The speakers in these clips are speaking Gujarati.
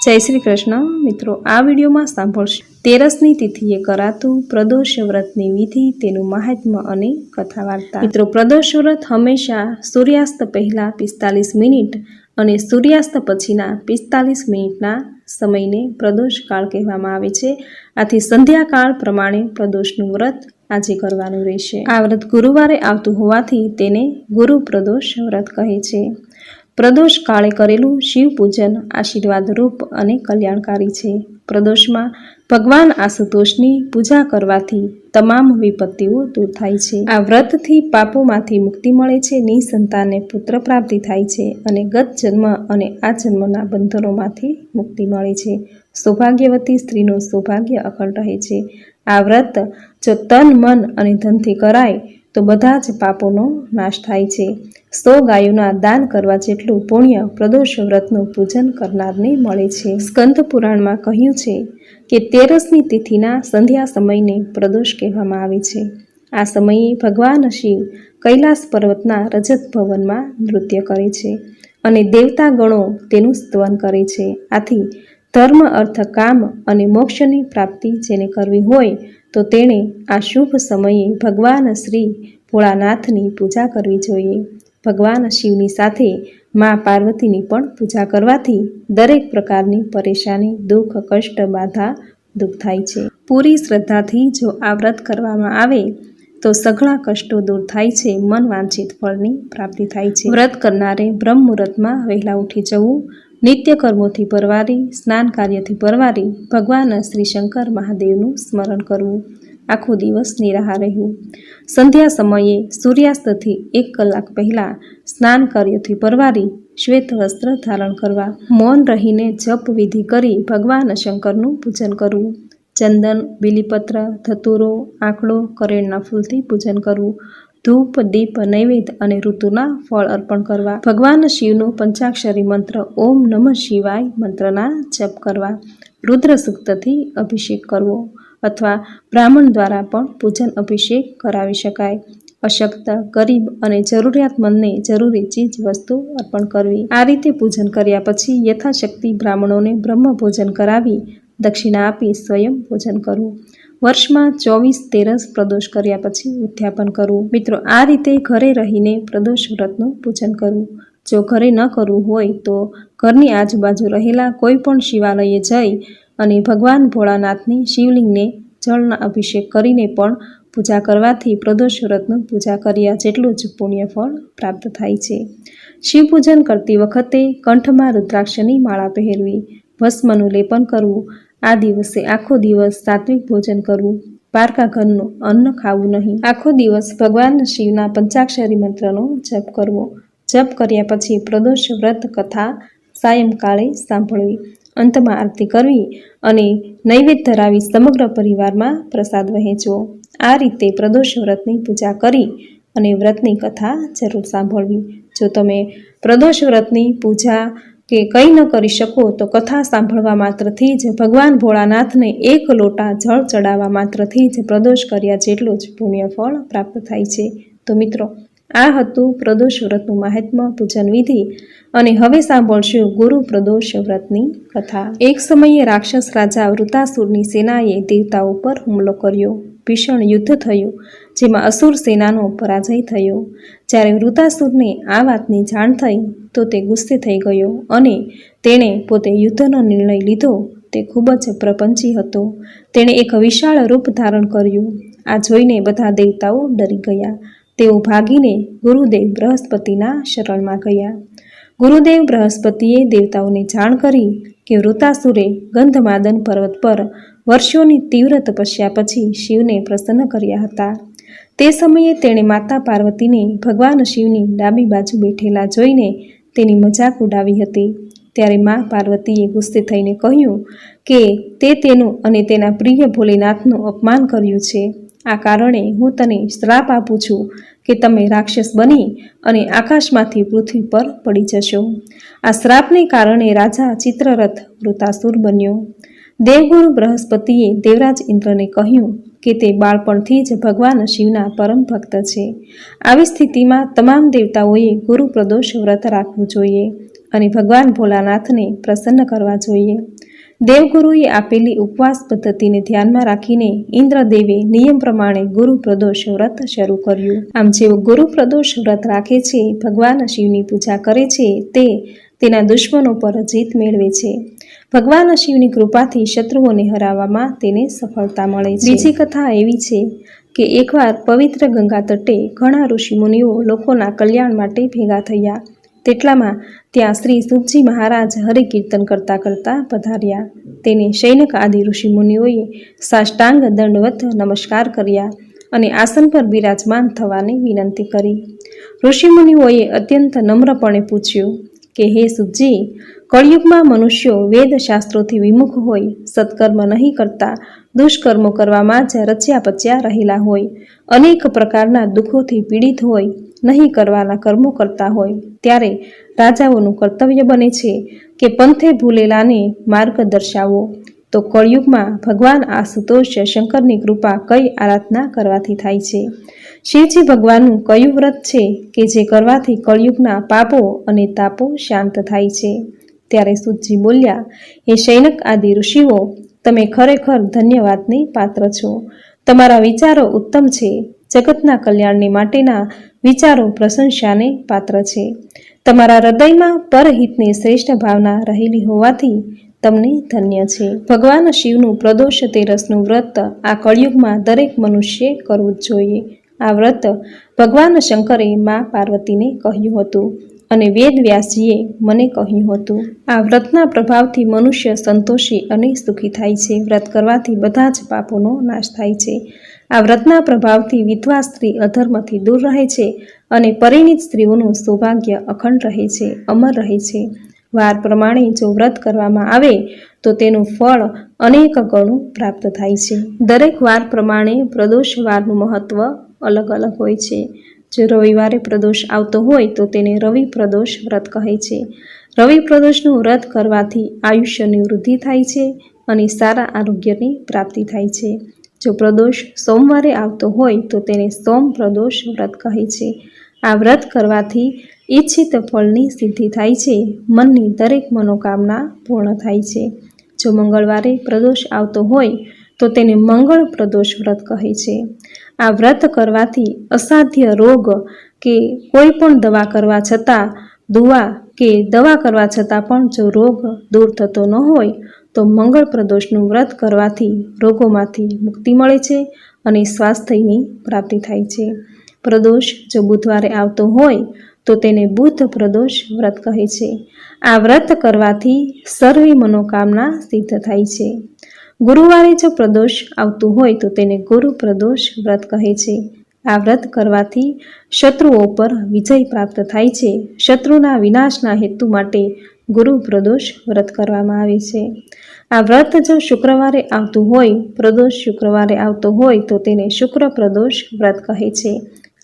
જય શ્રી કૃષ્ણ મિત્રો, આ વિડીયોમાં સાંભળશો તેરસની તિથિએ કરાતું પ્રદોષ વ્રતની વિધિ, તેનું મહાત્મ્ય અને કથા વાર્તા। મિત્રો, પ્રદોષ વ્રત હંમેશા સૂર્યાસ્ત પહેલા 45 મિનિટ અને સૂર્યાસ્ત પછીના 45 મિનિટના સમયને પ્રદોષ કાળ કહેવામાં આવે છે। આથી સંધ્યાકાળ પ્રમાણે પ્રદોષનું વ્રત આજે કરવાનું રહેશે। આ વ્રત ગુરુવારે આવતું હોવાથી તેને ગુરુ પ્રદોષ વ્રત કહે છે। પ્રદોષ કાળે કરેલું શિવ પૂજન આશીર્વાદ રૂપ અને કલ્યાણકારી છે। પ્રદોષમાં ભગવાન આશુતોષની પૂજા કરવાથી તમામ વિપત્તિઓ દૂર થાય છે। આ વ્રતથી પાપોમાંથી મુક્તિ મળે છે, નિસંતાનને પુત્ર પ્રાપ્તિ થાય છે અને ગત જન્મ અને આ જન્મના બંધનોમાંથી મુક્તિ મળે છે। સૌભાગ્યવતી સ્ત્રીનું સૌભાગ્ય અખંડ રહે છે। આ વ્રત જો તન, મન અને ધનથી કરાય તો બધા જ પાપોનો નાશ થાય છે। 100 ગાયોના દાન કરવા જેટલું પુણ્ય પ્રદોષ વ્રતનું પૂજન કરનારને મળે છે। સ્કંદ પુરાણમાં કહ્યું છે કે તેરસની તિથિના સંધ્યા સમયને પ્રદોષ કહેવામાં આવે છે। આ સમયે ભગવાન શિવ કૈલાસ પર્વતના રજત ભવનમાં નૃત્ય કરે છે અને દેવતા ગણો તેનું સ્તવન કરે છે। આથી ધર્મ, અર્થ, કામ અને મોક્ષની પ્રાપ્તિ જેને કરવી હોય તો તેણે આ શુભ સમયે ભગવાન શ્રી ભોળાનાથની પૂજા કરવી જોઈએ। ભગવાન શિવની સાથે મા પાર્વતીની પણ પૂજા કરવાથી દરેક પ્રકારની પરેશાની, દુઃખ, કષ્ટ, બાધા દૂર થાય છે। પૂરી શ્રદ્ધાથી જો આ વ્રત કરવામાં આવે તો સઘળા કષ્ટો દૂર થાય છે, મન વાંછિત ફળની પ્રાપ્તિ થાય છે। વ્રત કરનારે બ્રહ્મ મુહૂર્તમાં વહેલા ઉઠી જવું, નિત્ય કર્મોથી પરવારી, સ્નાન કાર્યથી પરવારી ભગવાન શ્રી શંકર મહાદેવનું સ્મરણ કરવું, આખો દિવસ નિરાહાર રહેવું, સંધ્યા સમયે સૂર્યાસ્તથી 1 કલાક પહેલા સ્નાન કાર્યથી પરવારી શ્વેત વસ્ત્ર ધારણ કરવા, મૌન રહીને જપ વિધિ કરી ભગવાન શંકરનું પૂજન કરવું, ચંદન, બીલીપત્ર, ધતુરો, આંકડો, કરેણના ફૂલથી પૂજન કરવું, ધૂપ, દીપ, નૈવેદ્ય અને ઋતુના ફળ અર્પણ કરવા, ભગવાન શિવનું પંચાક્ષરી મંત્ર ઓમ નમઃ શિવાય મંત્રના જપ કરવા, રુદ્ર સૂક્તથી અભિષેક કરવો અથવા બ્રાહ્મણ દ્વારા પણ પૂજન અભિષેક કરાવી શકાય। અશક્ત, ગરીબ અને જરૂરિયાતમંદને જરૂરી ચીજ વસ્તુ અર્પણ કરવી। આ રીતે પૂજન કર્યા પછી યથાશક્તિ બ્રાહ્મણોને બ્રહ્મ ભોજન કરાવી દક્ષિણા આપી સ્વયં ભોજન કરવું। વર્ષમાં 24 તેરસ પ્રદોષ કર્યા પછી ઉદ્યાપન કરવું। મિત્રો, આ રીતે ઘરે રહીને પ્રદોષ વ્રતનું પૂજન કરવું। જો ઘરે ન કરવું હોય તો ઘરની આજુબાજુ રહેલા કોઈ પણ શિવાલયે જઈ અને ભગવાન ભોળાનાથની શિવલિંગને જળના અભિષેક કરીને પણ પૂજા કરવાથી પ્રદોષ વ્રતનું પૂજા કર્યા જેટલું જ પુણ્ય ફળ પ્રાપ્ત થાય છે। શિવ પૂજન કરતી વખતે કંઠમાં રુદ્રાક્ષની માળા પહેરવી, ભસ્મનું લેપન કરવું, આ દિવસે આખો દિવસ સાત્વિક ભોજન કરવું, પારકા ઘરનું અન્ન ખાવું નહીં, આખો દિવસ ભગવાન શિવના પંચાક્ષરી મંત્રનો જપ કરવો। જપ કર્યા પછી પ્રદોષ વ્રત કથા સાયંકાળે સાંભળવી, અંતમાં આરતી કરવી અને નૈવેદ્ય ધરાવી સમગ્ર પરિવારમાં પ્રસાદ વહેંચવો। આ રીતે પ્રદોષ વ્રતની પૂજા કરી અને વ્રતની કથા જરૂર સાંભળવી। જો તમે પ્રદોષ વ્રતની પૂજા કે કંઈ ન કરી શકો તો કથા સાંભળવા માત્રથી જ, ભગવાન ભોળાનાથને 1 લોટા જળ ચડાવવા માત્રથી જ પ્રદોષ કર્યા જેટલું જ પુણ્ય ફળ પ્રાપ્ત થાય છે। તો મિત્રો, આ હતું પ્રદોષ વ્રતનું મહાત્મ્ય, પૂજન વિધિ। અને હવે સાંભળશું ગુરુ પ્રદોષ વ્રતની કથા। એક સમયે રાક્ષસ રાજા વૃતાસુરની સેનાએ દેવતાઓ પર હુમલો કર્યો। ભીષણ યુદ્ધ થયું જેમાં અસુર સેનાનો પરાજય થયો। જ્યારે વૃતાસુરને આ વાતની જાણ થઈ તો તે ગુસ્સે થઈ ગયો અને તેણે પોતે યુદ્ધનો નિર્ણય લીધો। તે ખૂબ જ પ્રપંચી હતો। તેણે એક વિશાળ રૂપ ધારણ કર્યું। આ જોઈને બધા દેવતાઓ ડરી ગયા। તેઓ ભાગીને ગુરુદેવ બૃહસ્પતિના શરણમાં ગયા। ગુરુદેવ બૃહસ્પતિએ દેવતાઓને જાણ કરી કે વૃતાસુરે ગંધમાદન પર્વત પર વર્ષોની તીવ્ર તપસ્યા પછી શિવને પ્રસન્ન કર્યા હતા। તે સમયે તેણે માતા પાર્વતીને ભગવાન શિવની ડાબી બાજુ બેઠેલા જોઈને તેની મજાક ઉડાવી હતી। ત્યારે મા પાર્વતીએ ગુસ્સે થઈને કહ્યું કે તે તેનું અને તેના પ્રિય ભોલેનાથનું અપમાન કર્યું છે। આ કારણે હું તને શ્રાપ આપું છું કે તમે રાક્ષસ બની અને આકાશમાંથી પૃથ્વી પર પડી જશો। આ શ્રાપને કારણે રાજા ચિત્રરથ વૃતાસુર બન્યો। દેવગુરુ બૃહસ્પતિએ દેવરાજ ઇન્દ્રને કહ્યું કે તે બાળપણથી જ ભગવાન શિવના પરમ ભક્ત છે। આવી સ્થિતિમાં તમામ દેવતાઓએ ગુરુ પ્રદોષ વ્રત રાખવું જોઈએ અને ભગવાન ભોલાનાથને પ્રસન્ન કરવા જોઈએ. દેવગુરુએ આપેલી ઉપવાસ પદ્ધતિને ધ્યાનમાં રાખીને ઇન્દ્રદેવે નિયમ પ્રમાણે ગુરુ પ્રદોષ વ્રત શરૂ કર્યું. આમ જેઓ ગુરુ પ્રદોષ વ્રત રાખે છે, ભગવાન શિવની પૂજા કરે છે, તે તેના દુશ્મનો પર જીત મેળવે છે. ભગવાન શિવની કૃપાથી શત્રુઓને હરાવવામાં તેને સફળતા મળે છે. બીજી કથા એવી છે કે એકવાર પવિત્ર ગંગા તટે ઘણા ઋષિમુનિઓ લોકોના કલ્યાણ માટે ભેગા થયા. તેટલામાં ત્યાં શ્રી સુખજી મહારાજ હરિકીર્તન કરતા કરતા પધાર્યા. તેને શૈનક આદિ ઋષિમુનિઓએ સાષ્ટાંગ દંડવત નમસ્કાર કર્યા અને આસન પર બિરાજમાન થવાની વિનંતી કરી. ઋષિમુનિઓએ અત્યંત નમ્રપણે પૂછ્યું કે હે સુખજી, કળિયુગમાં મનુષ્યો વેદ શાસ્ત્રોથી વિમુખ હોય, સત્કર્મ નહીં કરતા, દુષ્કર્મો કરવામાં જ રચ્યા પચ્યા રહેલા હોય, અનેક પ્રકારના દુઃખોથી પીડિત હોય, નહીં કરવાના કર્મો કરતા હોય, ત્યારે રાજાઓનું કર્તવ્ય બને છે કે પંથે ભૂલેલાને માર્ગ દર્શાવો. તો કળિયુગમાં ભગવાન આશુતોષ શંકરની કૃપા કઈ આરાધના કરવાથી થાય છે? શિવજી ભગવાનનું કયું વ્રત છે કે જે કરવાથી કળિયુગના પાપો અને તાપો શાંત થાય છે? ત્યારે સુતજી બોલ્યા, હે શૈનક આદિ ઋષિઓ, તમે ખરેખર ધન્યવાદને પાત્ર છો. તમારા વિચારો ઉત્તમ છે. જગતના કલ્યાણને માટેના વિચારો પ્રશંસાને પાત્ર છે. તમારા હૃદયમાં પરહિતની શ્રેષ્ઠ ભાવના રહેલી હોવાથી તમને ધન્ય છે. ભગવાન શિવનું પ્રદોષ તેરસનું વ્રત આ કળિયુગમાં દરેક મનુષ્યે કરવું જ જોઈએ. આ વ્રત ભગવાન શંકરે મા પાર્વતીને કહ્યું હતું અને વેદ વ્યાસજીએ મને કહ્યું હતું. આ વ્રતના પ્રભાવથી મનુષ્ય સંતોષી અને સુખી થાય છે. વ્રત કરવાથી બધા જ પાપોનો નાશ થાય છે. આ વ્રતના પ્રભાવથી વિધવા સ્ત્રી અધર્મથી દૂર રહે છે અને પરિણીત સ્ત્રીઓનું સૌભાગ્ય અખંડ રહે છે, અમર રહે છે. વાર પ્રમાણે જો વ્રત કરવામાં આવે તો તેનું ફળ અનેક ગણું પ્રાપ્ત થાય છે. દરેક વાર પ્રમાણે પ્રદોષ વારનું મહત્વ અલગ અલગ હોય છે. જો રવિવારે પ્રદોષ આવતો હોય તો તેને રવિ પ્રદોષ વ્રત કહે છે. રવિ પ્રદોષનું વ્રત કરવાથી આયુષ્યની વૃદ્ધિ થાય છે અને સારા આરોગ્યની પ્રાપ્તિ થાય છે. જો પ્રદોષ સોમવારે આવતો હોય તો તેને સોમ પ્રદોષ વ્રત કહે છે. આ વ્રત કરવાથી ઈચ્છિત ફળની સિદ્ધિ થાય છે. મનની દરેક મનોકામના પૂર્ણ થાય છે. જો મંગળવારે પ્રદોષ આવતો હોય તો તેને મંગળ પ્રદોષ વ્રત કહે છે. આ વ્રત કરવાથી અસાધ્ય રોગ કે કોઈ પણ દવા કરવા છતાં પણ જો રોગ દૂર થતો ન હોય તો મંગળ પ્રદોષનું વ્રત કરવાથી રોગોમાંથી મુક્તિ મળે છે અને સ્વાસ્થ્યની પ્રાપ્તિ થાય છે. પ્રદોષ જો બુધવારે આવતો હોય તો તેને બુધ પ્રદોષ વ્રત કહે છે. આ વ્રત કરવાથી સર્વે મનોકામના સિદ્ધ થાય છે. ગુરુવારે જો પ્રદોષ આવતું હોય તો તેને ગુરુ પ્રદોષ વ્રત કહે છે. આ વ્રત કરવાથી શત્રુઓ પર વિજય પ્રાપ્ત થાય છે. શત્રુના વિનાશના હેતુ માટે ગુરુ પ્રદોષ વ્રત કરવામાં આવે છે. આ વ્રત જો શુક્રવારે આવતું હોય, પ્રદોષ શુક્રવારે આવતો હોય તો તેને શુક્ર પ્રદોષ વ્રત કહે છે.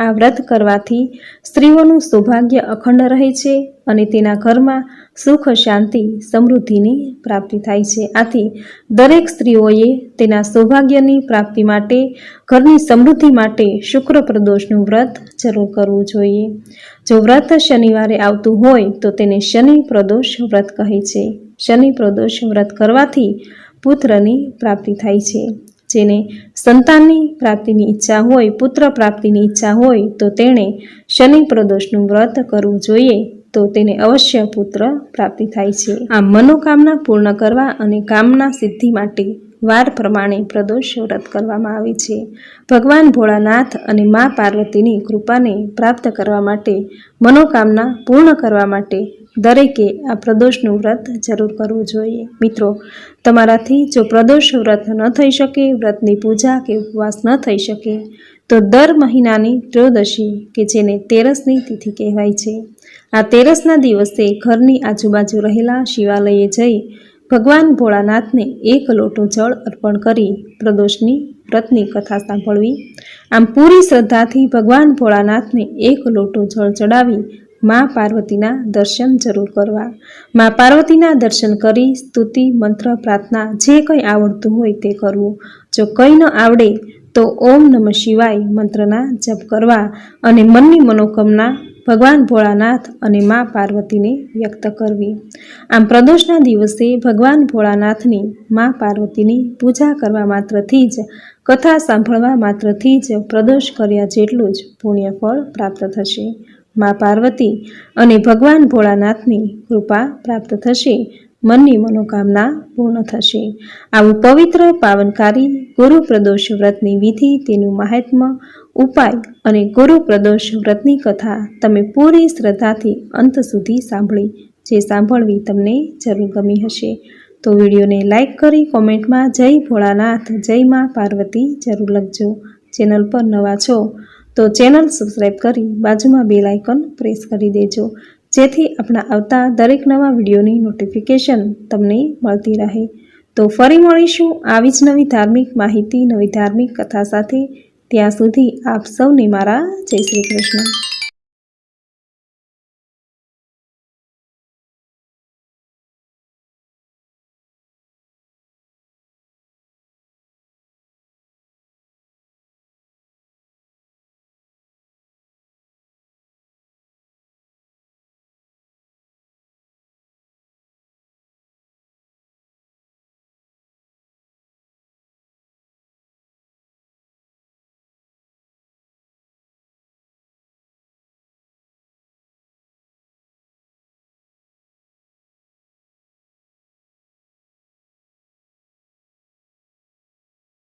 આ વ્રત કરવાથી સ્ત્રીઓનું સૌભાગ્ય અખંડ રહે છે અને તેના ઘરમાં સુખ, શાંતિ, સમૃદ્ધિની પ્રાપ્તિ થાય છે. આથી દરેક સ્ત્રીઓએ તેના સૌભાગ્યની પ્રાપ્તિ માટે, ઘરની સમૃદ્ધિ માટે શુક્ર પ્રદોષનું વ્રત જરૂર કરવું જોઈએ. જો વ્રત શનિવારે આવતું હોય તો તેને શનિ પ્રદોષ વ્રત કહે છે. શનિ પ્રદોષ વ્રત કરવાથી પુત્રની પ્રાપ્તિ થાય છે. જેને સંતાનની પ્રાપ્તિની ઈચ્છા હોય, પુત્ર પ્રાપ્તિની ઈચ્છા હોય તો તેણે શનિ પ્રદોષનું વ્રત કરવું જોઈએ, તો તેને અવશ્ય પુત્ર પ્રાપ્તિ થાય છે. આ મનોકામના પૂર્ણ કરવા અને કામના સિદ્ધિ માટે વાર પ્રમાણે પ્રદોષ વ્રત કરવામાં આવે છે. ભગવાન ભોળાનાથ અને મા પાર્વતીની કૃપાને પ્રાપ્ત કરવા માટે, મનોકામના પૂર્ણ કરવા માટે દરેકે આ પ્રદોષનું વ્રત જરૂર કરવું જોઈએ. મિત્રો, તમારાથી જો પ્રદોષ વ્રત ન થઈ શકે, વ્રતની પૂજા કે ઉપવાસ ન થઈ શકે તો દર મહિનાની ત્રયોદશી કે જેને તેરસની તિથિ કહેવાય છે, આ તેરસના દિવસે ઘરની આજુબાજુ રહેલા શિવાલયે જઈ ભગવાન ભોળાનાથને એક લોટો જળ અર્પણ કરી પ્રદોષની વ્રતની કથા સાંભળવી. આમ પૂરી શ્રદ્ધાથી ભગવાન ભોળાનાથને એક લોટો જળ ચડાવી મા પાર્વતીના દર્શન જરૂર કરવા. મા પાર્વતીના દર્શન કરી સ્તુતિ, મંત્ર, પ્રાર્થના જે કંઈ આવડતું હોય તે કરવું. જો કંઈ ન આવડે તો ઓમ નમઃ શિવાય મંત્રના જપ કરવા અને મનની મનોકામના ભગવાન ભોળાનાથ અને મા પાર્વતીને વ્યક્ત કરવી. આમ પ્રદોષના દિવસે ભગવાન ભોળાનાથની મા પાર્વતીની પૂજા કરવા માત્રથી જ, કથા સાંભળવા માત્રથી જ પ્રદોષ કર્યા જેટલું જ પુણ્યફળ પ્રાપ્ત થશે. મા પાર્વતી અને ભગવાન ભોળાનાથની કૃપા પ્રાપ્ત થશે. મનની મનોકામના પૂર્ણ થશે. આવું પવિત્ર પાવનકારી ગુરુ પ્રદોષ વ્રતની વિધિ, તેનું મહાત્મ્ય, ઉપાય અને ગુરુ પ્રદોષ વ્રતની કથા તમે પૂરી શ્રદ્ધાથી અંત સુધી સાંભળી, જે સાંભળવી તમને જરૂર ગમી હશે. તો વિડીયોને લાઈક કરી કોમેન્ટમાં જય ભોળાનાથ, જય મા પાર્વતી જરૂર લખજો. ચેનલ પર નવા છો તો ચેનલ સબસ્ક્રાઈબ કરી બાજુમાં બેલ આઇકન પ્રેસ કરી દેજો, જેથી આપણા આવતા દરેક નવા વિડીયોની નોટિફિકેશન તમને મળતી રહે. તો ફરી મળીશું આવી જ નવી ધાર્મિક માહિતી, નવી ધાર્મિક કથા સાથે. ત્યાં સુધી આપ સૌને મારા જય શ્રી કૃષ્ણ.